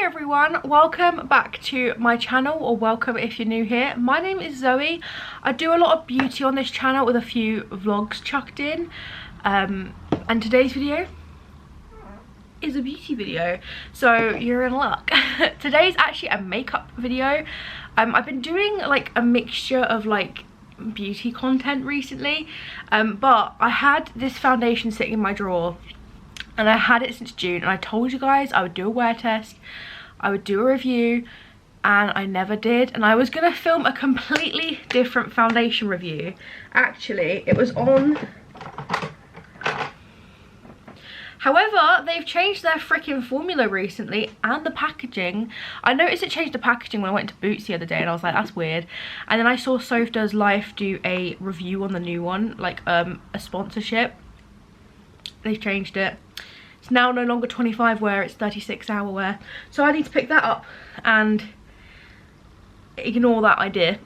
everyone, welcome back to my channel, or welcome if you're new here. My name is Zoe. I do a lot of beauty on this channel with a few vlogs chucked in, and today's video is a beauty video, so you're in luck. Today's actually a makeup video. I've been doing like a mixture of like beauty content recently, but I had this foundation sitting in my drawer and I had it since June, and I told you guys I would do a wear test, I would do a review, and I never did. And I was gonna film a completely different foundation review. Actually, it was on, however, they've changed their freaking formula recently and the packaging. I noticed it changed the packaging when I went to Boots the other day, and I was like, that's weird. And then I saw Soph Does Life do a review on the new one, like a sponsorship. They've changed it. It's now no longer 25 wear, it's 36 hour wear. So I need to pick that up and ignore that idea.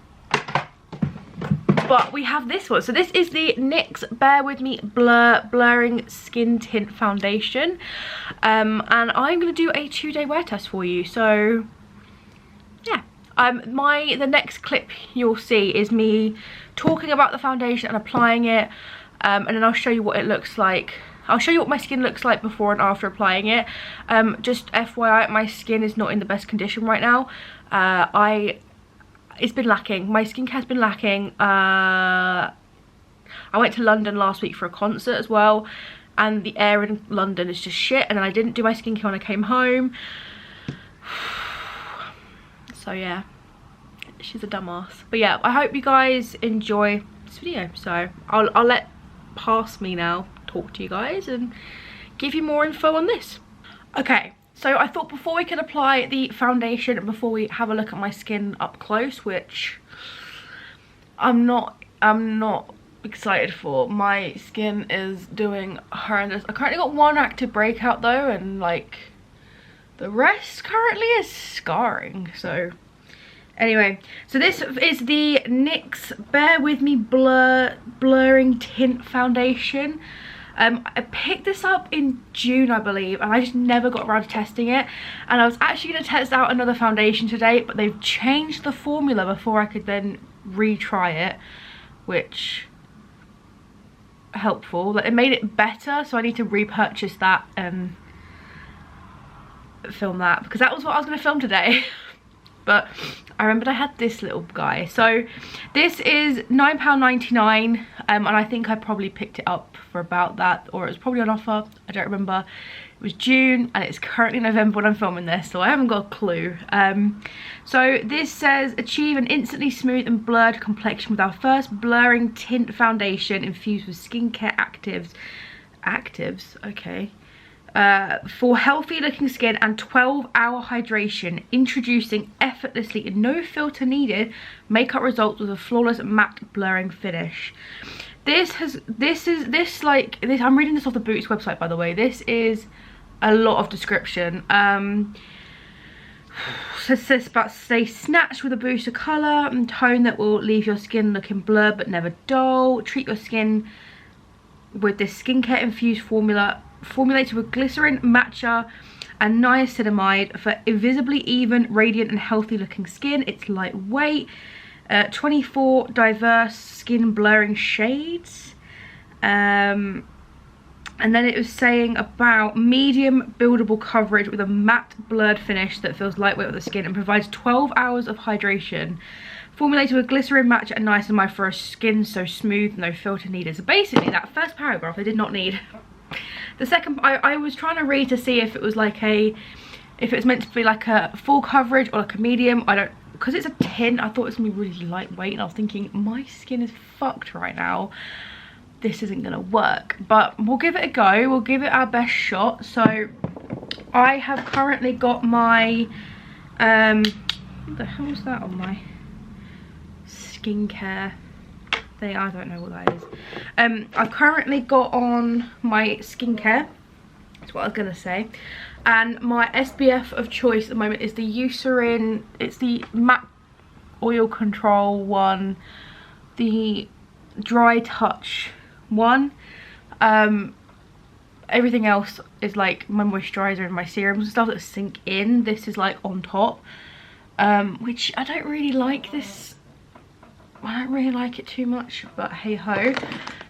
But we have this one. So this is the NYX Bear With Me Blurring Skin Tint Foundation. And I'm going to do a 2-day wear test for you. So yeah. The next clip you'll see is me talking about the foundation and applying it. And then I'll show you what it looks like. I'll show you what my skin looks like before and after applying it. Just FYI, my skin is not in the best condition right now. It's been lacking. My skincare's been lacking. I went to London last week for a concert as well, and the air in London is just shit, and then I didn't do my skincare when I came home. So yeah, she's a dumbass. But yeah, I hope you guys enjoy this video. So I'll let past me now talk to you guys and give you more info on this. Okay, so I thought before we could apply the foundation and before we have a look at my skin up close, which I'm not excited for. My skin is doing horrendous. I currently got one active breakout though, and like the rest currently is scarring. So anyway, so this is the NYX Bear With Me Blurring Tint Foundation. I picked this up in June, I believe, and I just never got around to testing it. And I was actually going to test out another foundation today, but they've changed the formula before I could then retry it, which helpful. Like, it made it better, so I need to repurchase that and film that, because that was what I was going to film today. But I remembered I had this little guy. So this is £9.99, and I think I probably picked it up for about that, or it was probably on offer, I don't remember. It was June and it's currently November when I'm filming this, so I haven't got a clue. So this says, achieve an instantly smooth and blurred complexion with our first blurring tint foundation infused with skincare actives, okay. For healthy looking skin and 12-hour hydration, introducing effortlessly, no filter needed, makeup results with a flawless matte blurring finish. I'm reading this off the Boots website, by the way. This is a lot of description. So it says about stay snatched with a boost of colour and tone that will leave your skin looking blurred but never dull. Treat your skin with this skincare infused formula formulated with glycerin, matcha and niacinamide for invisibly even, radiant and healthy looking skin. It's lightweight, 24 diverse skin blurring shades, and then it was saying about medium buildable coverage with a matte blurred finish that feels lightweight with the skin and provides 12 hours of hydration. Formulated with glycerin, matcha and niacinamide for a skin so smooth, no filter needed. So basically that first paragraph I did not need. The second, I was trying to read to see if it was like if it was meant to be like a full coverage or like a medium. I don't, because it's a tint, I thought it was gonna be really lightweight, and I was thinking my skin is fucked right now, this isn't gonna work. But we'll give it a go, we'll give it our best shot. So I have currently got my what the hell is that on my skincare thing? I don't know what that is. I've currently got on my skincare, that's what I was gonna say, and my SPF of choice at the moment is the Eucerin. It's the matte oil control one, the dry touch one. everything else is like my moisturizer and my serums and stuff that sink in. This is like on top, which I don't really like this. I don't really like it too much, but hey ho.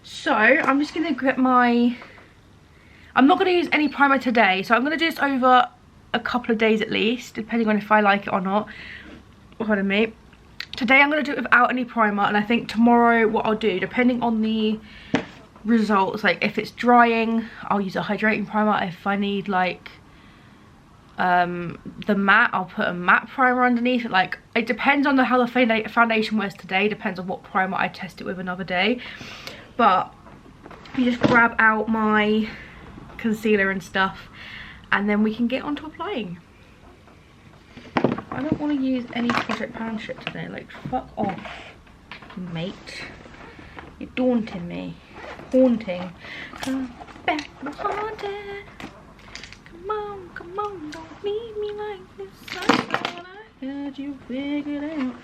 So I'm just gonna get my, I'm not gonna use any primer today, so I'm gonna do this over a couple of days at least, depending on if I like it or not. Pardon me. Today I'm going to do it without any primer, and I think tomorrow what I'll do, depending on the results, like if it's drying, I'll use a hydrating primer. If I need like the matte, I'll put a matte primer underneath it. Like it depends on how the foundation wears today, depends on what primer I test it with another day. But you just grab out my concealer and stuff, and then we can get on to applying. I don't want to use any Project Pan shit today. Like, fuck off, mate. You're daunting me. Haunting. Come back, no haunted. Come on, don't leave me like this. I thought I had you figured out.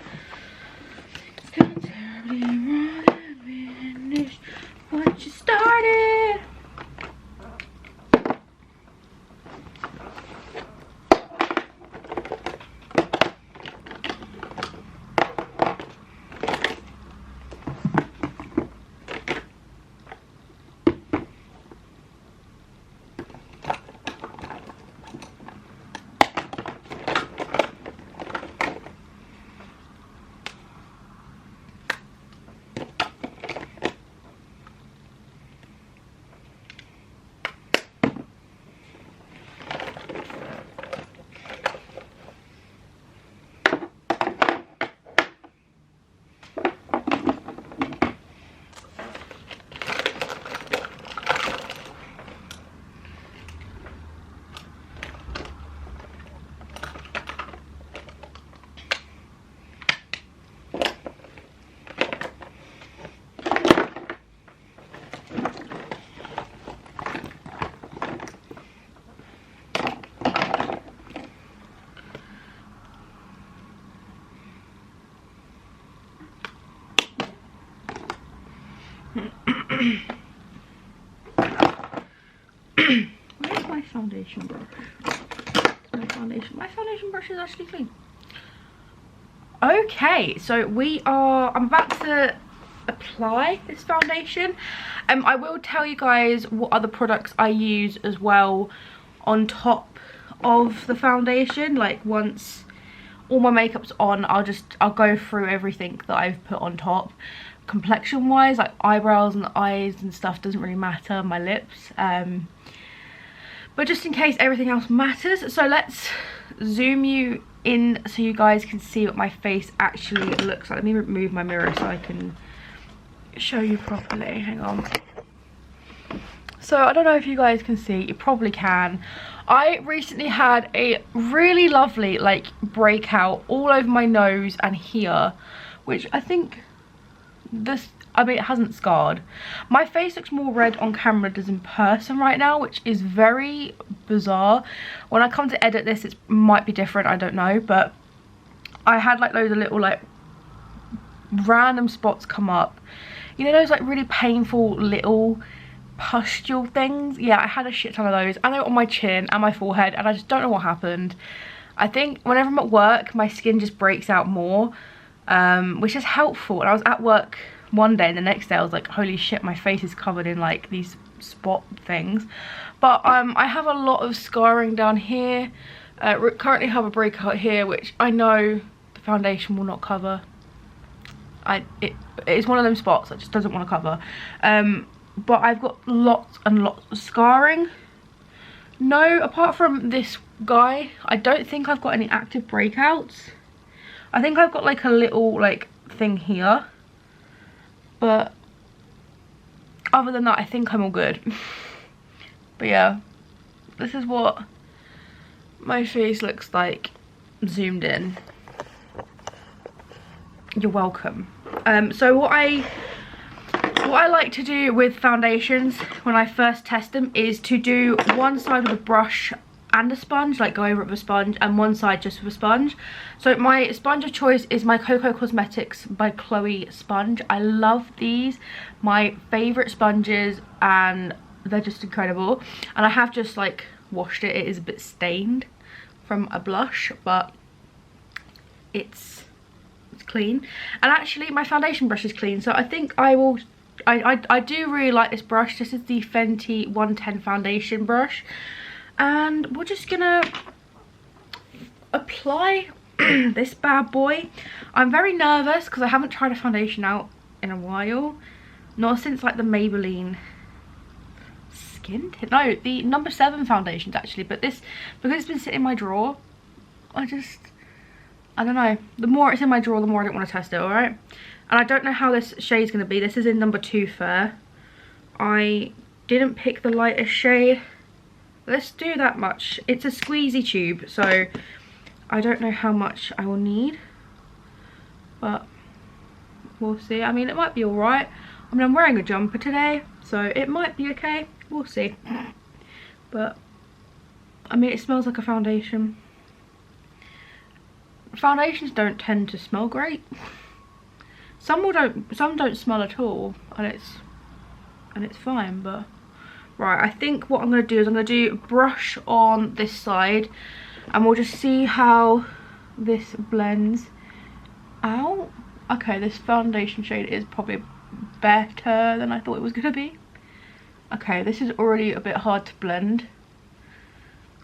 It's gone terribly wrong and finish what you started. Where's my foundation brush? My foundation brush is actually clean. Okay, so I'm about to apply this foundation. I will tell you guys what other products I use as well on top of the foundation. Like once all my makeup's on, I'll go through everything that I've put on top. Complexion wise, like eyebrows and eyes and stuff doesn't really matter, my lips, but just in case everything else matters. So let's zoom you in so you guys can see what my face actually looks like. Let me remove my mirror so I can show you properly. Hang on. So I don't know if you guys can see, you probably can. I recently had a really lovely like breakout all over my nose and here, which I think it hasn't scarred. My face looks more red on camera than in person right now, which is very bizarre. When I come to edit this, it might be different, I don't know, but I had like loads of little like random spots come up. You know those like really painful little pustule things? Yeah, I had a shit ton of those, and they were on my chin and my forehead, and I just don't know what happened. I think whenever I'm at work, my skin just breaks out more, which is helpful. And I was at work one day, and the next day I was like, holy shit, my face is covered in like these spot things. But I have a lot of scarring down here. Currently have a breakout here, which I know the foundation will not cover. It is one of them spots that just doesn't want to cover. But I've got lots and lots of scarring. No, apart from this guy, I don't think I've got any active breakouts. I think I've got like a little like thing here, but other than that I think I'm all good. But yeah, this is what my face looks like zoomed in. You're welcome. So what I like to do with foundations when I first test them is to do one side with a brush and a sponge, like go over it with a sponge, and one side just with a sponge. So my sponge of choice is my Coco Cosmetics by Chloe sponge. I love these, my favorite sponges, and they're just incredible. And I have just like washed it. It is a bit stained from a blush, but it's clean. And actually my foundation brush is clean, so I think I will, I do really like this brush. This is the Fenty 110 foundation brush, and we're just gonna apply this bad boy. I'm very nervous because I haven't tried a foundation out in a while, not since like the Maybelline skin tint, no, the number 7 foundations actually, but this, because it's been sitting in my drawer, I don't know, the more it's in my drawer the more I don't want to test it. All right, and I don't know how this shade's going to be. This is in number 2 Fair. I didn't pick the lightest shade. Let's do that much. It's a squeezy tube, so I don't know how much I will need, but we'll see. I mean, it might be all right. I mean, I'm wearing a jumper today, so it might be okay. We'll see. But I mean, it smells like a foundation. Foundations don't tend to smell great. Some don't smell at all, and it's fine. But right, I think what I'm going to do is I'm going to do brush on this side, and we'll just see how this blends out. Okay, this foundation shade is probably better than I thought it was going to be. Okay, this is already a bit hard to blend,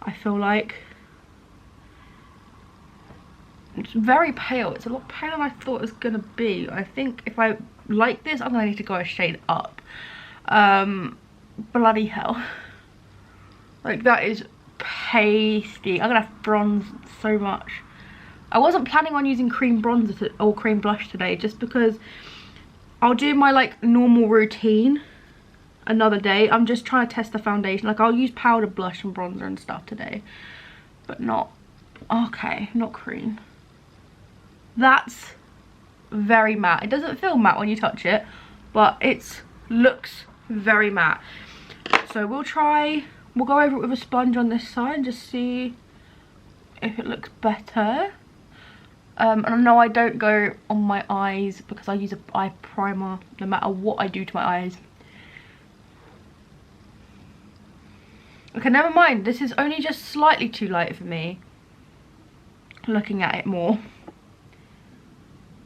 I feel like. It's very pale. It's a lot paler than I thought it was going to be. I think if I like this, I'm going to need to go a shade up. Bloody hell. Like, that is pasty. I'm going to have bronze so much. I wasn't planning on using cream bronzer or cream blush today, just because I'll do my like normal routine another day. I'm just trying to test the foundation. Like, I'll use powder blush and bronzer and stuff today, but not, okay, not cream. That's very matte. It doesn't feel matte when you touch it, but it looks very matte. So we'll go over it with a sponge on this side and just see if it looks better. And I know I don't go on my eyes because I use an eye primer no matter what I do to my eyes. Okay, never mind. This is only just slightly too light for me, looking at it more.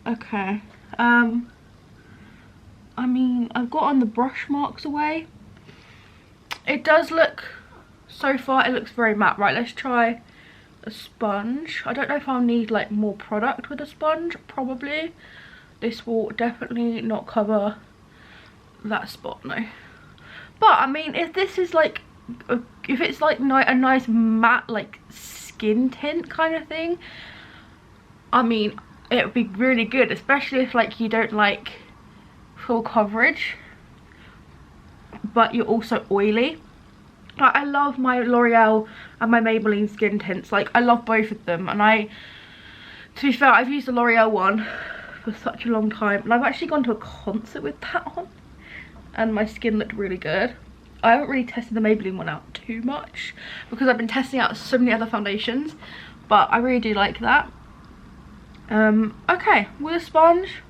Okay, I mean, I've gotten the brush marks away. It does look, so far it looks very matte. Right, let's try a sponge. I don't know if I'll need like more product with a sponge. Probably. This will definitely not cover that spot, no. But I mean, if this is like, if it's like a nice matte like skin tint kind of thing, I mean, it would be really good, especially if like you don't like full coverage but you're also oily. Like, I love my L'Oreal and my Maybelline skin tints. Like, I love both of them, and to be fair, I've used the L'Oreal one for such a long time, and I've actually gone to a concert with that on and my skin looked really good. I haven't really tested the Maybelline one out too much because I've been testing out so many other foundations, but I really do like that. Okay, with a sponge,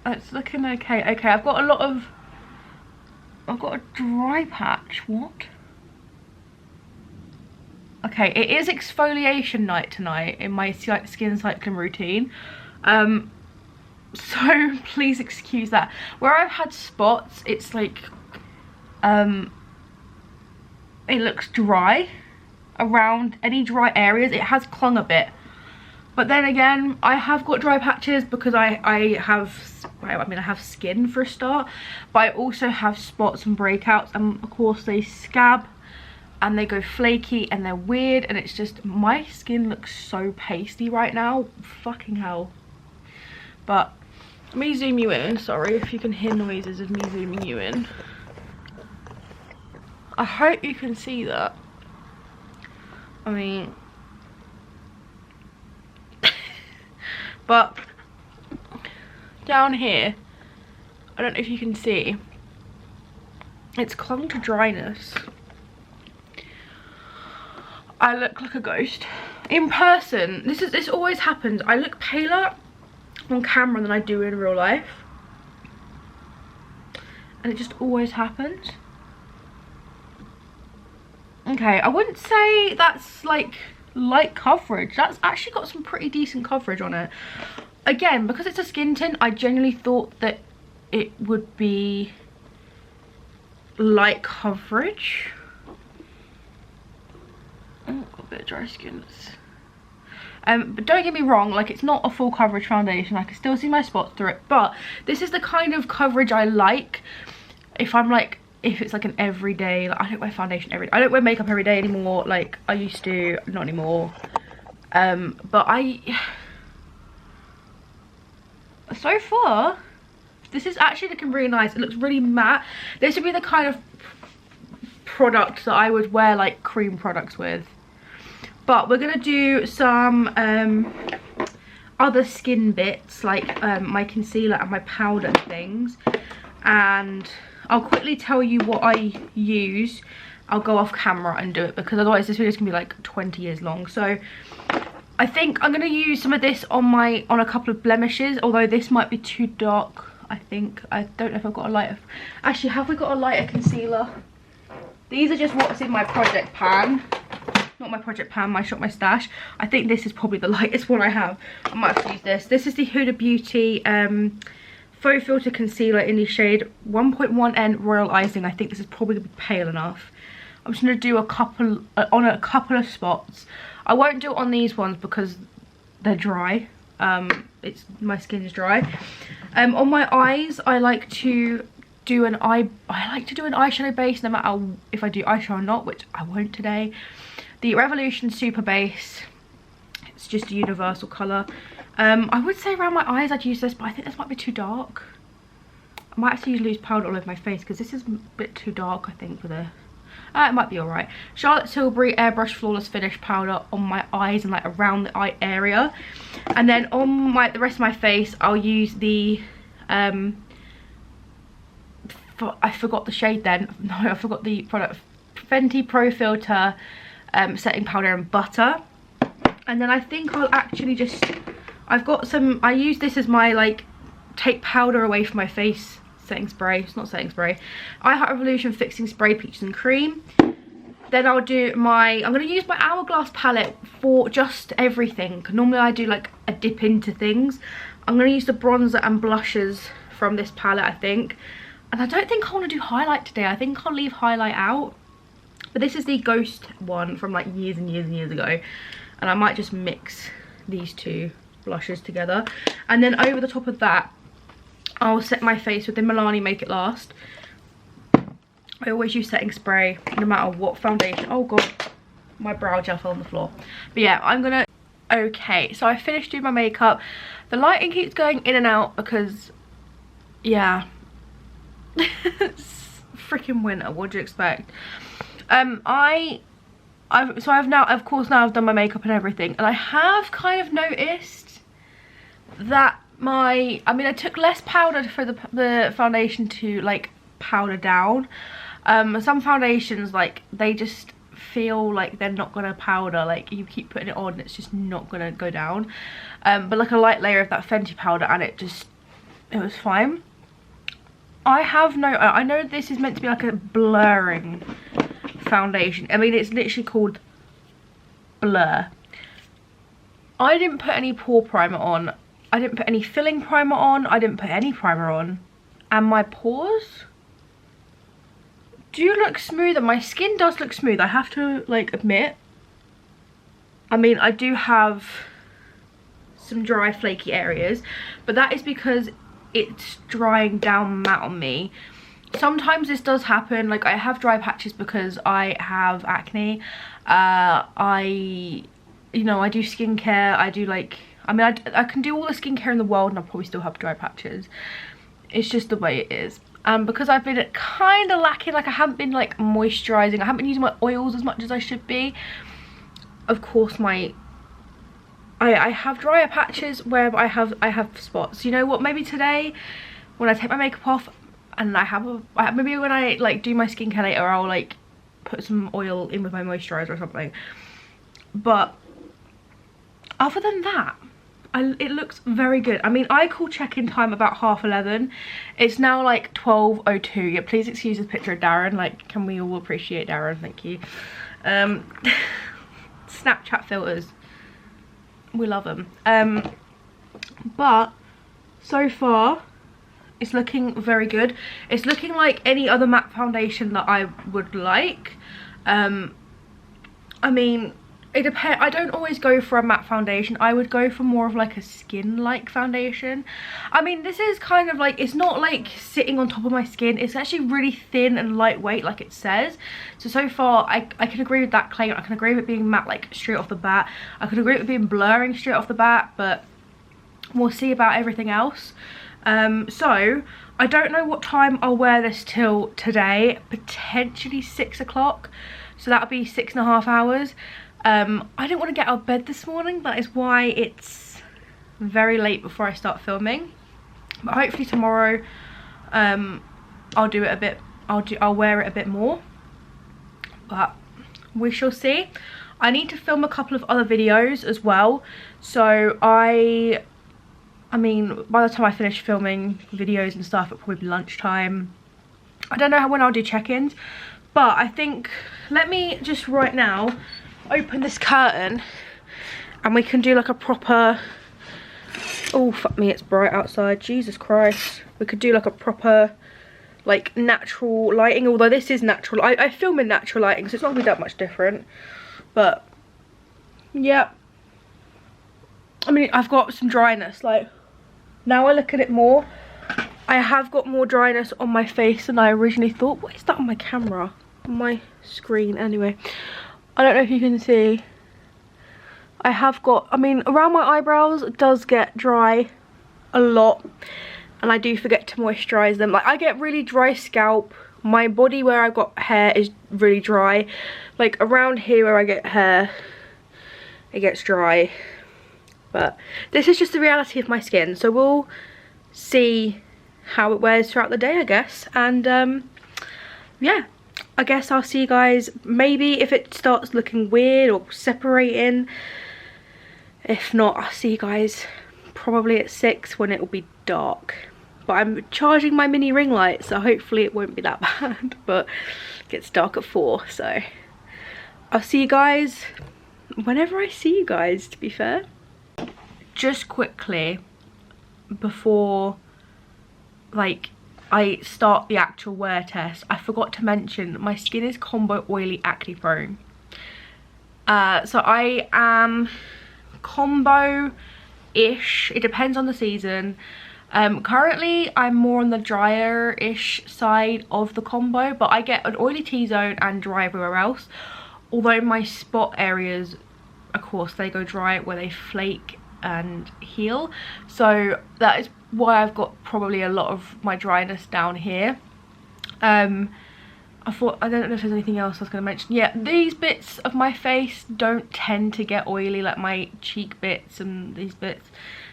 it's looking okay. Okay, I've got a dry patch. What? Okay, it is exfoliation night tonight in my skin cycling routine, so please excuse that. Where I've had spots, it's like it looks dry around any dry areas. It has clung a bit, but then again, I have got dry patches because I have skin for a start, but I also have spots and breakouts, and of course they scab and they go flaky and they're weird, and it's just, my skin looks so pasty right now, fucking hell. But let me zoom you in. Sorry if you can hear noises of me zooming you in. I hope you can see that. I mean, but down here, I don't know if you can see, it's clung to dryness. I look like a ghost. In person, this always happens. I look paler on camera than I do in real life. And it just always happens. Okay, I wouldn't say that's like light coverage. That's actually got some pretty decent coverage on it. Again, because it's a skin tint, I genuinely thought that it would be light coverage. Oh, got a bit of dry skin. But don't get me wrong, like, it's not a full coverage foundation. I can still see my spots through it, but this is the kind of coverage I like. If it's like an everyday, like, I don't wear foundation every day. I don't wear makeup every day anymore, like I used to, not anymore. But so far, this is actually looking really nice. It looks really matte. This would be the kind of product that I would wear like cream products with. But we're gonna do some other skin bits, like my concealer and my powder things, and I'll quickly tell you what I use. I'll go off camera and do it, because otherwise this video is gonna be like 20 years long. So I think I'm gonna use some of this on a couple of blemishes, although this might be too dark. I think, I don't know if I've got a lighter. Actually, have we got a lighter concealer? These are just what's in my project pan. Not my project pan, my shop, my stash. I think this is probably the lightest one I have. I might have to use this. This is the Huda Beauty Faux Filter Concealer in the shade 1.1N Royal Icing. I think this is probably going to be pale enough. I'm just going to do a couple on a couple of spots. I won't do it on these ones because they're dry. My skin is dry. On my eyes, I like to do an eyeshadow base, no matter if I do eyeshadow or not, which I won't today. The Revolution Super Base. It's just a universal colour. I would say around my eyes I'd use this, but I think this might be too dark. I might have to use loose powder all over my face, because this is a bit too dark, I think, for this. It might be alright. Charlotte Tilbury Airbrush Flawless Finish Powder on my eyes and like around the eye area. And then on the rest of my face, I'll use the I forgot the shade then. No, I forgot the product. Fenty Pro Filter setting powder and butter. And then I think I'll actually just, I use this as my like take powder away from my face setting spray. It's not setting spray. I Heart Revolution Fixing Spray Peaches and Cream. Then I'll do I'm going to use my Hourglass palette for just everything. Normally I do like a dip into things. I'm going to use the bronzer and blushes from this palette, I think. And I don't think I want to do highlight today. I think I'll leave highlight out. But this is the Ghost one from like years and years and years ago. And I might just mix these two blushes together. And then over the top of that, I'll set my face with the Milani Make It Last. I always use setting spray no matter what foundation. Oh god, my brow gel fell on the floor. But yeah, I'm gonna... Okay, so I finished doing my makeup. The lighting keeps going in and out because, yeah, it's freaking winter. What do you expect? I've now, of course, now I've done my makeup and everything, and I have kind of noticed that I took less powder for the foundation to like powder down. Some foundations, like, they just feel like they're not gonna powder. Like, you keep putting it on, it's just not gonna go down. But like a light layer of that Fenty powder, and it was fine. I know this is meant to be like a blurring foundation. I mean, it's literally called Blur. I didn't put any pore primer on. I didn't put any filling primer on. I didn't put any primer on. And my pores do look smoother. My skin does look smooth, I have to like admit. I mean, I do have some dry flaky areas, but that is because it's drying down matte on me. Sometimes this does happen, like I have dry patches because I have acne. I do skincare. I do like, I can do all the skincare in the world and I'll probably still have dry patches. It's just the way it is. Because I've been kind of lacking, like I haven't been like moisturising. I haven't been using my oils as much as I should be. Of course, I have drier patches where I have spots. You know what? Maybe today, when I take my makeup off, and maybe when I like do my skincare later, I'll like put some oil in with my moisturiser or something. But other than that, it looks very good. I mean, I call check-in time about 11:30. It's now like 12:02. Yeah, please excuse this picture of Darren. Like, can we all appreciate Darren? Thank you. Snapchat filters, we love them. But so far it's looking very good. It's looking like any other matte foundation that I would like. I mean, it depends. I don't always go for a matte foundation. I would go for more of like a skin-like foundation. I mean, this is kind of like, it's not like sitting on top of my skin. It's actually really thin and lightweight, like it says. So far, I can agree with that claim. I can agree with it being matte, like, straight off the bat. I can agree with it being blurring straight off the bat, but we'll see about everything else. So, I don't know what time I'll wear this till today. Potentially 6 o'clock. So that'll be 6.5 hours. I didn't want to get out of bed this morning. That is why it's very late before I start filming. But hopefully tomorrow, I'll do it a bit. I'll wear it a bit more. But we shall see. I need to film a couple of other videos as well. So I mean, by the time I finish filming videos and stuff, it'll probably be lunchtime. I don't know when I'll do check-ins, but I think, let me just right now open this curtain and we can do like a proper, oh fuck me, it's bright outside, Jesus Christ. We could do like a proper, like, natural lighting, although this is natural. I film in natural lighting, so it's not gonna be that much different. But yeah, I mean, I've got some dryness. Like, now I look at it more, I have got more dryness on my face than I originally thought. What is that on my camera? On my screen, anyway. I don't know if you can see. I have got, I mean, around my eyebrows it does get dry a lot. And I do forget to moisturize them. Like, I get really dry scalp. My body where I've got hair is really dry. Like, around here where I get hair, it gets dry. But this is just the reality of my skin. So we'll see how it wears throughout the day, I guess. And yeah, I guess I'll see you guys maybe if it starts looking weird or separating. If not, I'll see you guys probably at 6 when it will be dark. But I'm charging my mini ring light, so hopefully it won't be that bad. But it gets dark at 4, so I'll see you guys whenever I see you guys, to be fair. Just quickly, before like I start the actual wear test, I forgot to mention my skin is combo oily acne prone. So I am combo-ish, it depends on the season. Currently I'm more on the drier-ish side of the combo, but I get an oily T-zone and dry everywhere else. Although my spot areas, of course, they go dry where they flake and heal. So that is why I've got probably a lot of my dryness down here. I don't know if there's anything else I was going to mention. Yeah, these bits of my face don't tend to get oily, like my cheek bits and these bits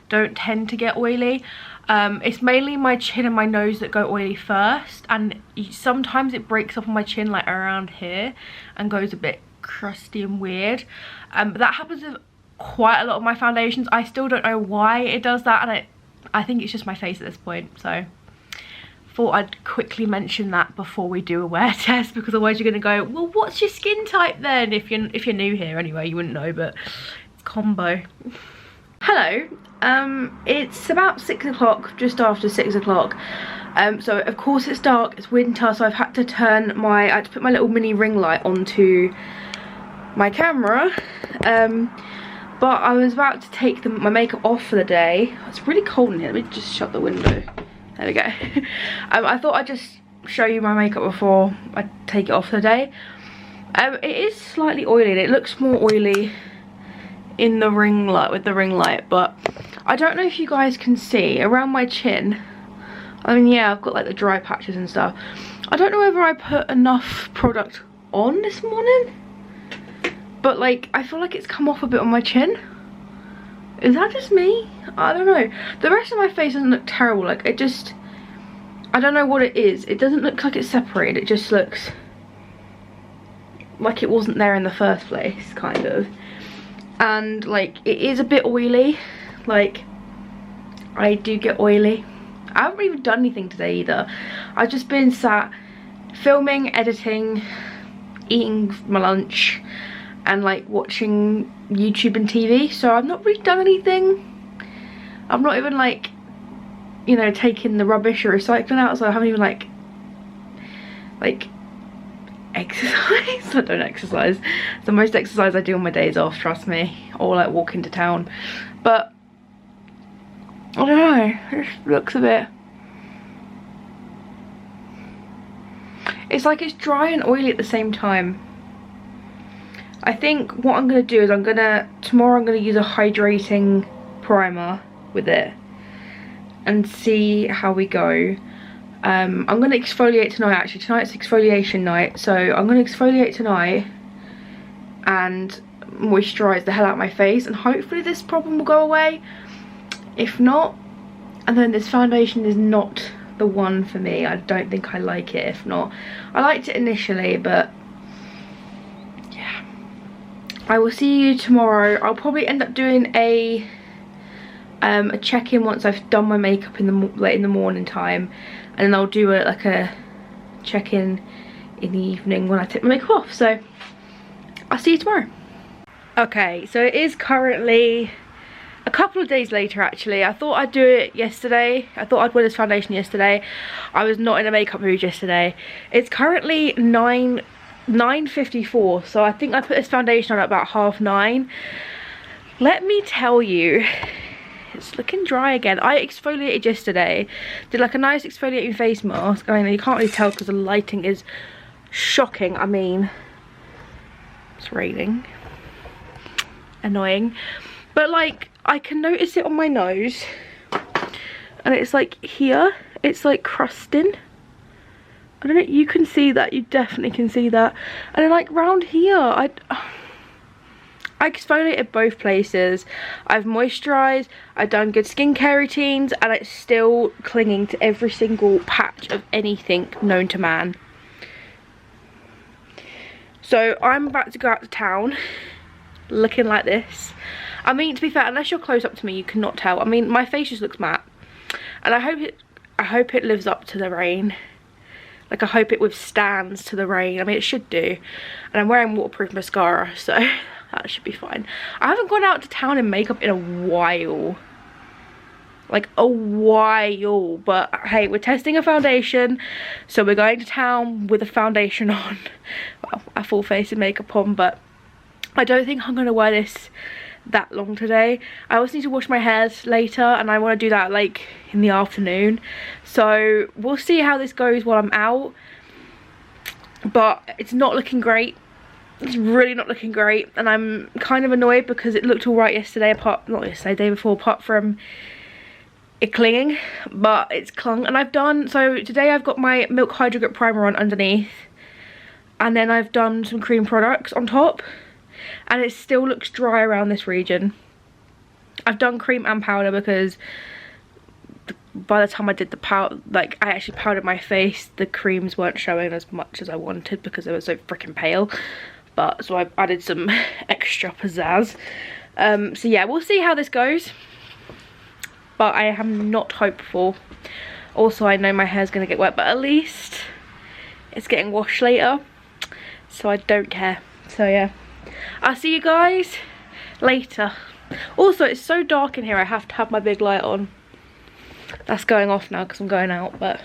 don't tend to get oily. It's mainly my chin and my nose that go oily first, and sometimes it breaks up on my chin, like around here, and goes a bit crusty and weird. But that happens with quite a lot of my foundations. I still don't know why it does that, and I think it's just my face at this point. So thought I'd quickly mention that before we do a wear test, because otherwise you're gonna go, well, what's your skin type then? If you're new here anyway, you wouldn't know, but it's combo. Hello, it's about 6 o'clock, just after 6 o'clock. So of course it's dark, it's winter, so I've had to I had to put my little mini ring light onto my camera. But I was about to take my makeup off for the day. It's really cold in here, let me just shut the window. There we go. I thought I'd just show you my makeup before I take it off for the day. It is slightly oily, and it looks more oily in the ring light, with the ring light, but I don't know if you guys can see around my chin. I mean, yeah, I've got like the dry patches and stuff. I don't know whether I put enough product on this morning, but like I feel like it's come off a bit on my chin. Is that just me? I don't know. The rest of my face doesn't look terrible. Like, it just, I don't know what it is. It doesn't look like it's separated. It just looks like it wasn't there in the first place, kind of. And like, it is a bit oily. Like, I do get oily. I haven't even done anything today either. I've just been sat filming, editing, eating my lunch and like watching YouTube and TV, so I've not really done anything. I've not even like, you know, taken the rubbish or recycling out, so I haven't even like exercise. I don't exercise. It's the most exercise I do on my days off, trust me, or like walk into town. But I don't know, it just looks a bit, it's like it's dry and oily at the same time. I think what I'm gonna do is tomorrow I'm gonna use a hydrating primer with it and see how we go. I'm gonna exfoliate tonight. Actually, tonight's exfoliation night, so I'm gonna exfoliate tonight and moisturize the hell out of my face, and hopefully this problem will go away. If not, and then this foundation is not the one for me. I don't think I like it. If not, I liked it initially, but yeah, I will see you tomorrow. I'll probably end up doing a check-in once I've done my makeup in the morning time, and then I'll do a check-in in the evening when I take my makeup off. So I'll see you tomorrow. Okay, so it is currently a couple of days later. Actually, I thought I'd do it yesterday. I thought I'd wear this foundation yesterday. I was not in a makeup mood yesterday. It's currently 9:54, so I think I put this foundation on at about 9:30. Let me tell you, it's looking dry again. I exfoliated yesterday, did like a nice exfoliating face mask. I mean, you can't really tell because the lighting is shocking. I mean, it's raining, annoying, but like I can notice it on my nose, and it's like here, it's like crusting. I don't know, you can see that, you definitely can see that. And then like round here, I exfoliated both places. I've moisturised, I've done good skincare routines, and it's still clinging to every single patch of anything known to man. So I'm about to go out to town looking like this. I mean, to be fair, unless you're close up to me, you cannot tell. I mean, my face just looks matte, and I hope it lives up to the rain. Like, I hope it withstands to the rain. I mean, it should do. And I'm wearing waterproof mascara, so that should be fine. I haven't gone out to town in makeup in a while. Like, a while. But, hey, we're testing a foundation, so we're going to town with a foundation on. Well, a full face of makeup on, but I don't think I'm going to wear this that long today. I also need to wash my hair later, and I want to do that like in the afternoon, so we'll see how this goes while I'm out. But it's not looking great. It's really not looking great, and I'm kind of annoyed because it looked all right yesterday, not yesterday, day before, apart from it clinging, but it's clung. And so today I've got my Milk Hydro Grip primer on underneath, and then I've done some cream products on top, and it still looks dry around this region. I've done cream and powder because by the time I did the powder, like I actually powdered my face, the creams weren't showing as much as I wanted because they were so freaking pale. But so I added some extra pizzazz. So yeah, we'll see how this goes, but I am not hopeful. Also, I know my hair's gonna get wet, but at least it's getting washed later, so I don't care. So yeah, I'll see you guys later. Also, it's so dark in here, I have to have my big light on. That's going off now because I'm going out, but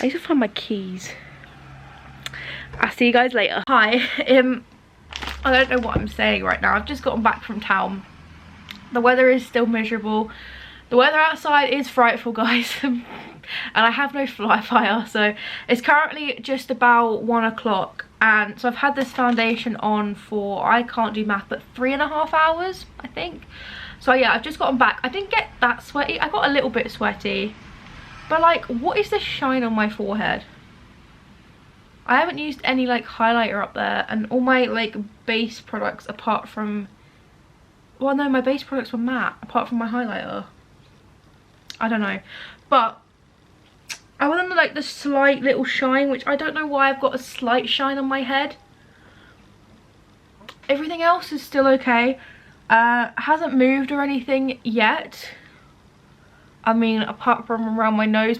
I need to find my keys. I'll see you guys later. Hi, I don't know what I'm saying right now. I've just gotten back from town. The weather is still miserable. The weather outside is frightful, guys. And I have no fly fire, so it's currently just about 1 o'clock. And so I've had this foundation on for, I can't do math, but 3.5 hours, I think. So yeah, I've just gotten back. I didn't get that sweaty. I got a little bit sweaty. But like, what is this shine on my forehead? I haven't used any like highlighter up there, and all my like base products apart from, well no, my base products were matte apart from my highlighter. I don't know. But other than like the slight little shine, which I don't know why I've got a slight shine on my head, everything else is still okay. Hasn't moved or anything yet. I mean, apart from around my nose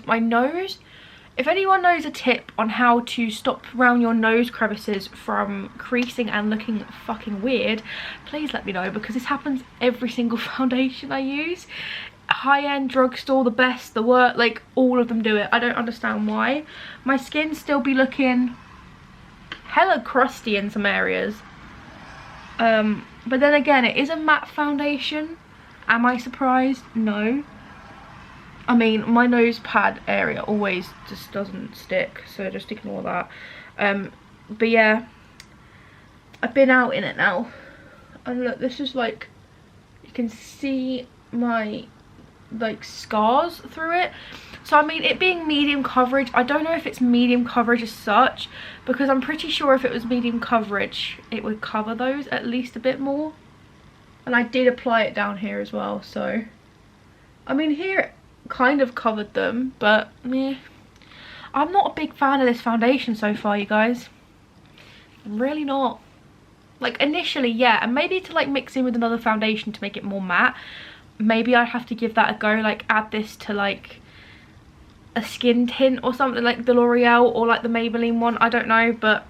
If anyone knows a tip on how to stop around your nose crevices from creasing and looking fucking weird, please let me know, because this happens every single foundation I use. High-end drugstore, the best, the worst, like all of them do it. I don't understand why. My skin still be looking hella crusty in some areas. But then again, it is a matte foundation. Am I surprised? No. I mean, my nose pad area always just doesn't stick, so just ignore that. But yeah, I've been out in it now, and look, this is like, you can see my like scars through it. So I mean, it being medium coverage, I don't know if it's medium coverage as such, because I'm pretty sure if it was medium coverage it would cover those at least a bit more. And I did apply it down here as well, so I mean, here it kind of covered them, but meh. I'm not a big fan of this foundation so far, you guys. I'm really not. Like initially, yeah, and maybe to like mix in with another foundation to make it more matte, maybe I'd have to give that a go, like add this to like a skin tint or something, like the L'Oreal or like the Maybelline one, I don't know, but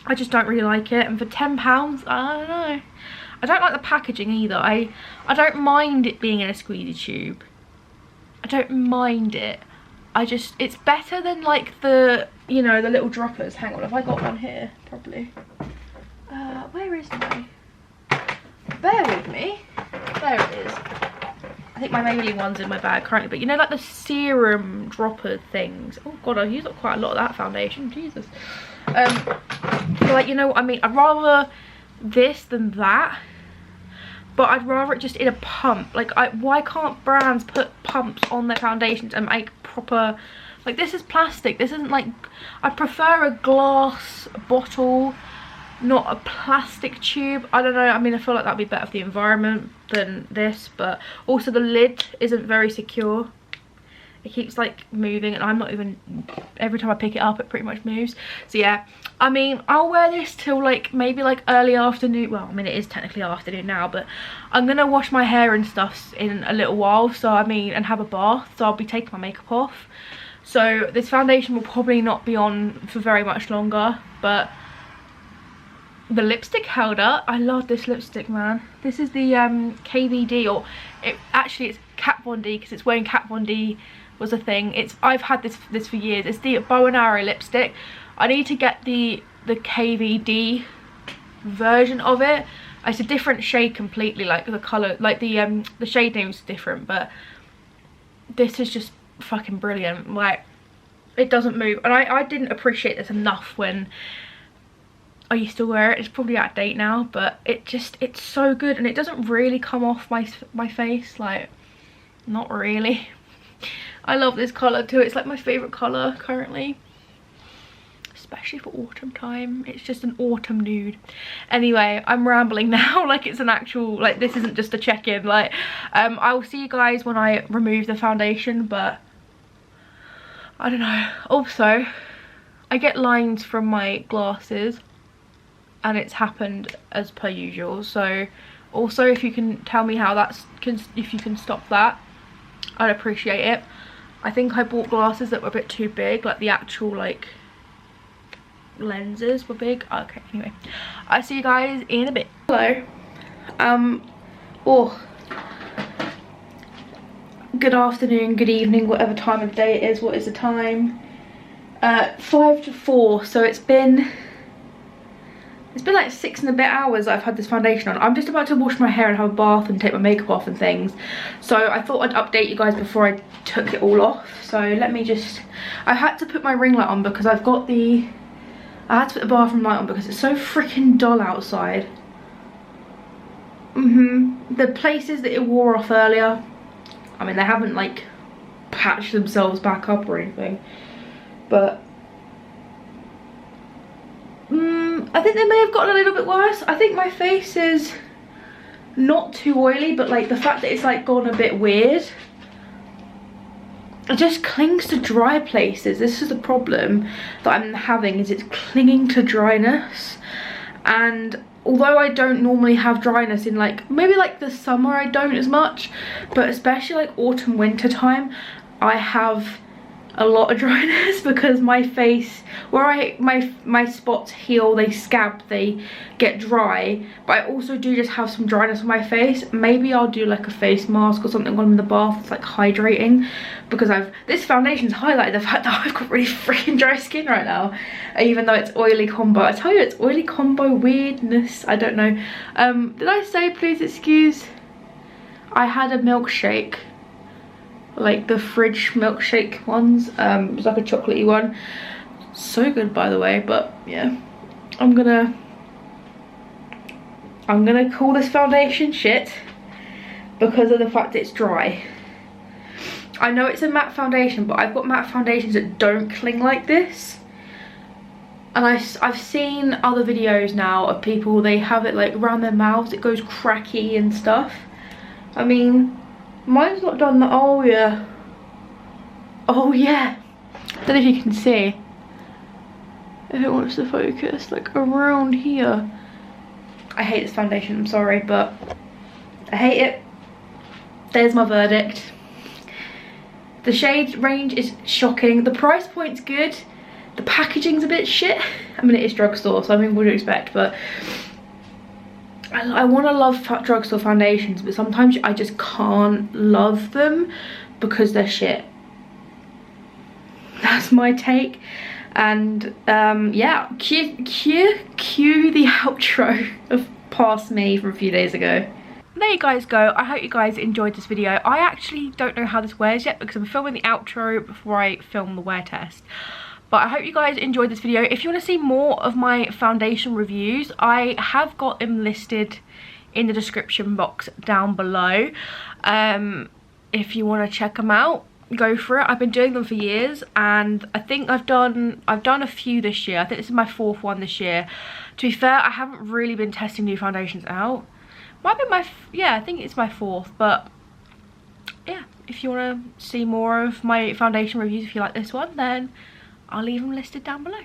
I just don't really like it. And for £10, I don't know. I don't like the packaging either. I don't mind it being in a squeezy tube. I don't mind it. It's better than like the, you know, the little droppers. Hang on, have I got one here? Probably. Where is my? Bear with me. There it is. I think my Maybelline one's in my bag currently, but you know, like the serum dropper things. Oh god, I've used up quite a lot of that foundation. Jesus. Like, you know what I mean? I'd rather this than that, but I'd rather it just in a pump. Like, why can't brands put pumps on their foundations and make proper, like, this is plastic, this isn't like, I prefer a glass bottle, not a plastic tube. I don't know, I mean, I feel like that'd be better for the environment than this, but also the lid isn't very secure. It keeps like moving, and I'm not even, every time I pick it up it pretty much moves. So yeah, I mean, I'll wear this till like maybe like early afternoon. Well, I mean, it is technically afternoon now, but I'm gonna wash my hair and stuff in a little while, so I mean, and have a bath, so I'll be taking my makeup off. So this foundation will probably not be on for very much longer, but the lipstick held up. I love this lipstick, man. This is the KVD, or actually it's Kat Von D, because it's when Kat Von D was a thing. I've had this for years. It's the bow and arrow lipstick. I need to get the KVD version of it. It's a different shade completely, like the color, like the shade name's different, but this is just fucking brilliant. Like, it doesn't move, and I didn't appreciate this enough when I used to wear it. It's probably out of date now, but it's so good, and it doesn't really come off my face, like, not really. I love this colour too. It's like my favourite colour currently, especially for autumn time. It's just an autumn nude. Anyway, I'm rambling now, like it's an actual, like this isn't just a check-in. Like, I will see you guys when I remove the foundation, but I don't know. Also, I get lines from my glasses, and it's happened as per usual. So also, if you can tell me how if you can stop that, I'd appreciate it. I think I bought glasses that were a bit too big, like the actual like lenses were big. Okay, anyway, I'll see you guys in a bit. Hello. Good afternoon, good evening, whatever time of day it is. What is the time? 5 to 4, so it's been like 6 and a bit hours I've had this foundation on. I'm just about to wash my hair and have a bath and take my makeup off and things. So I thought I'd update you guys before I took it all off. So let me just, I had to put my ring light on because I had to put the bathroom light on because it's so freaking dull outside. The places that it wore off earlier, I mean, they haven't like patched themselves back up or anything, but I think they may have gotten a little bit worse. I think my face is not too oily, but like the fact that it's like gone a bit weird, it just clings to dry places. This is the problem that I'm having, is it's clinging to dryness. And although I don't normally have dryness in like, maybe like the summer I don't as much, but especially like autumn winter time, I have a lot of dryness because my face, where my spots heal, they scab, they get dry, but I also do just have some dryness on my face. Maybe I'll do like a face mask or something when I'm in the bath. It's like hydrating, because this foundation's highlighted the fact that I've got really freaking dry skin right now, even though it's oily combo. I tell you, it's oily combo weirdness. I don't know. Did I say please excuse? I had a milkshake, like the fridge milkshake ones. It was like a chocolatey one, so good by the way. But yeah, I'm gonna call this foundation shit because of the fact it's dry. I know it's a matte foundation, but I've got matte foundations that don't cling like this, and I've seen other videos now of people, they have it like around their mouths, it goes cracky and stuff. I mean, mine's not done that. Oh yeah, oh yeah. Don't know if you can see, if it wants to focus, like around here. I hate this foundation, I'm sorry, but I hate it. There's my verdict. The shade range is shocking, the price point's good, the packaging's a bit shit. I mean, it is drugstore, so I mean, what do you expect? But I want to love drugstore foundations, but sometimes I just can't love them because they're shit. That's my take. And yeah, cue the outro of Past Me from a few days ago. There you guys go. I hope you guys enjoyed this video. I actually don't know how this wears yet because I'm filming the outro before I film the wear test. But I hope you guys enjoyed this video. If you want to see more of my foundation reviews, I have got them listed in the description box down below. If you want to check them out, go for it. I've been doing them for years, and I think I've done a few this year. I think this is my 4th one this year. To be fair, I haven't really been testing new foundations out. Might be yeah, I think it's my 4th, but yeah, if you want to see more of my foundation reviews, if you like this one, then I'll leave them listed down below.